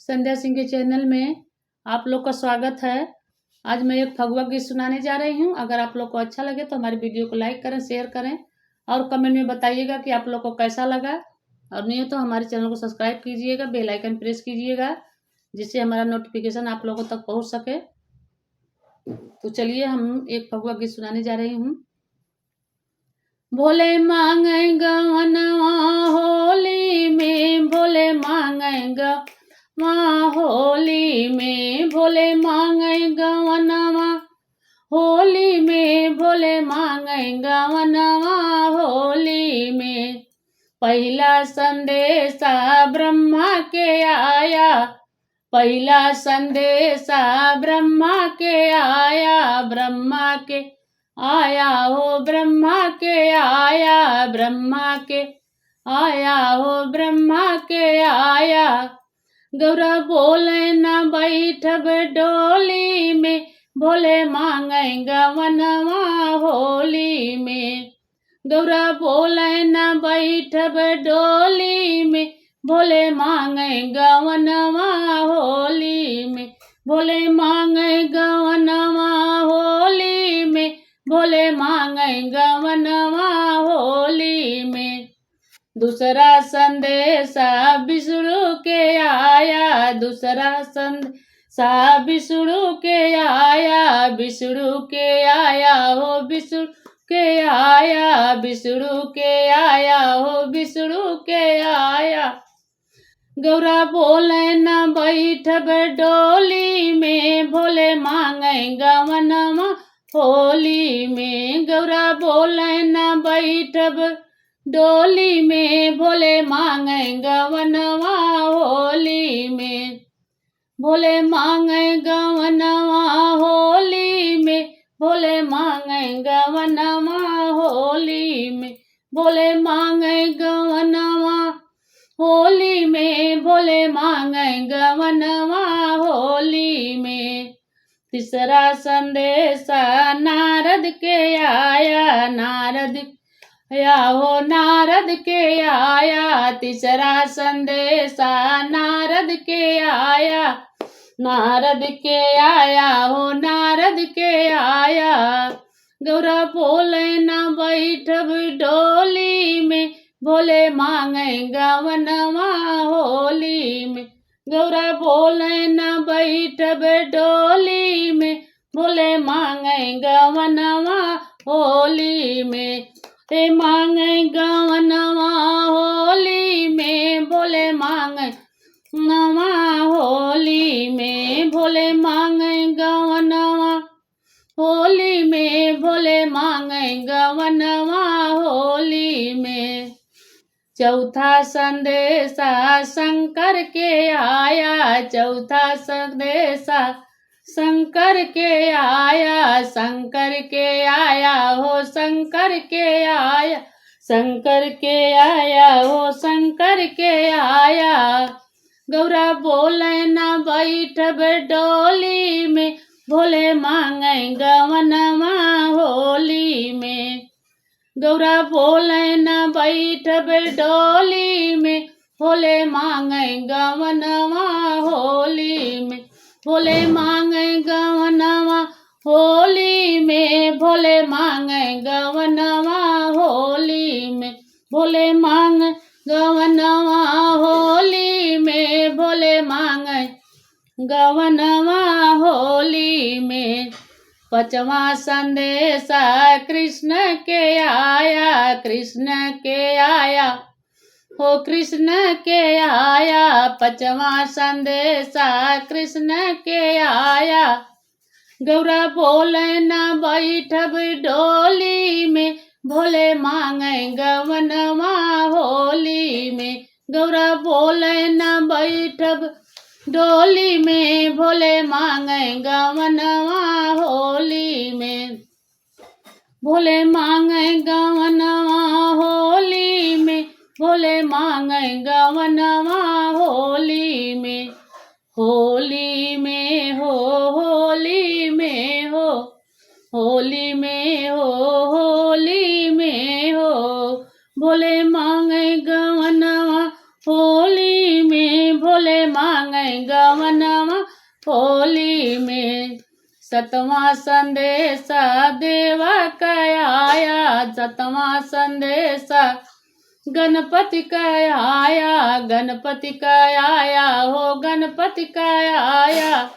संध्या सिंह के चैनल में आप लोग का स्वागत है। आज मैं एक फगुआ गीत सुनाने जा रही हूँ। अगर आप लोग को अच्छा लगे तो हमारी वीडियो को लाइक करें, शेयर करें और कमेंट में बताइएगा कि आप लोग को कैसा लगा। और नहीं तो हमारे चैनल को सब्सक्राइब कीजिएगा, बेल आइकन प्रेस कीजिएगा, जिससे हमारा नोटिफिकेशन आप लोगों तक पहुँच सके। तो चलिए हम एक फगुआ गीत सुनाने जा रही हूँ। भोले मांगे गवनवा होली में, भोले मांगे गवनवा होली में, भोले मांगे गवनवा होली में, भोले मांगे गवनवा होली में। पहला संदेशा ब्रह्मा के आया, पहला संदेशा ब्रह्मा के आया, ब्रह्मा के आया हो ब्रह्मा के आया, ब्रह्मा के आया हो ब्रह्मा के आया। गौरा बोले न बैठब डोली में, भोले मांगे गवनवा होली में। गौरा बोले न बैठब डोली में, भोले मांगे गवनवा होली में, भोले मांगे गवनवा होली में, भोले मांगे गवनवा होली में। दूसरा संदेशा विष्णु के आया, दूसरा संदेशा विष्णु के आया, विष्णु के आया हो विष्णु के आया, विष्णु के आया हो विष्णु के आया। गौरा बोले न बैठब डोली में, भोले मांगे गवनवा होली में। गौरा बोले न बैठब डोली में, भोले मांगे गवनवा होली में, भोले मांगे गवनवा होली में, भोले मांगे गवनवा होली में, भोले मांगे गवनवा होली में, भोले मांगे गवनवा होली में। तीसरा संदेशा नारद के आया, नारद आया हो नारद के आया। तीसरा संदेशा नारद के आया, नारद के आया हो नारद के आया। गौरा बोले न बैठब डोली में, भोले मांगे गवनवा होली में। गौरा बोले न बैठब डोली में, भोले मांगे गवनवा होली में। ते मांगे गवनवा होली में, भोले मांगे नवा होली में, भोले मांगे गवनवा होली में, भोले मांगे गवनवा होली में। चौथा संदेशा शंकर के आया, चौथा संदेशा शंकर के आया, शंकर के आया हो शंकर के आया, शंकर के आया हो शंकर के आया। गौरा बोले न बैठब डोली में, भोले मांगे गवनवा होली में। गौरा बोले न बैठब डोली में, भोले मांगे गवनवा होली में, भोले मांगे गवनवा होली में, भोले मांगे गवनवा होली में, भोले मांगे गवनवा होली में, भोले मांगे गवनवा होली में। पांचवा संदेशा कृष्ण के आया, कृष्ण के आया हो कृष्ण के आया। पांचवा संदेशा कृष्ण के आया। गौरा बोले न बैठब डोली में, भोले मांगे गवनवा होली में। गौरा बोले न बैठब डोली में, भोले मांगे गवनवा होली में, भोले मांगे गवनवा होली में, भोले मांगे गवनवा होली में। होली में हो होली में हो होली में हो होली में हो, भोले मांगे गवनवा होली में, भोले मांगे गवनवा होली में। सतवां संदेशा देवा कयाया, सतवां संदेशा गणपति कयाया, गणपति कयाया हो गणपति कयाया।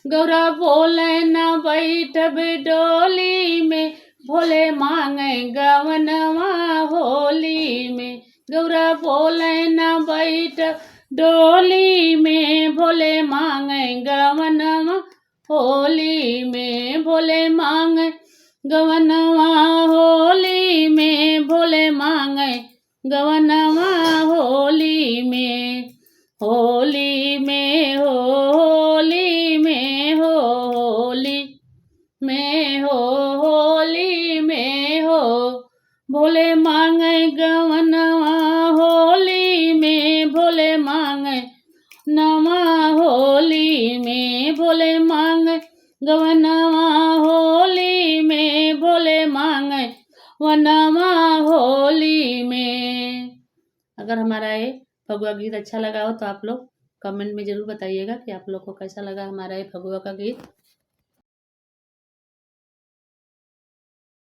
गौरा बोले न बैठ डोली में, भोले मांगे गवनवा होली में। गौरा बोले न बैठ डोली में, भोले मांगे गवनवा होली में। भोले मांगे गवनवा होली में, भोले मांगे गवनवा होली में। होली में हो, होली में हो, होली में हो, होली में हो। भोले मांगे गवनवा होली में, भोले मांगे नवा होली में। भोले मांगे गवनवा होली में, भोले मांगे वनवा होली में। अगर हमारा ये फगुआ गीत अच्छा लगा हो तो आप लोग कमेंट में ज़रूर बताइएगा कि आप लोग को कैसा लगा हमारा ये फगुआ का गीत।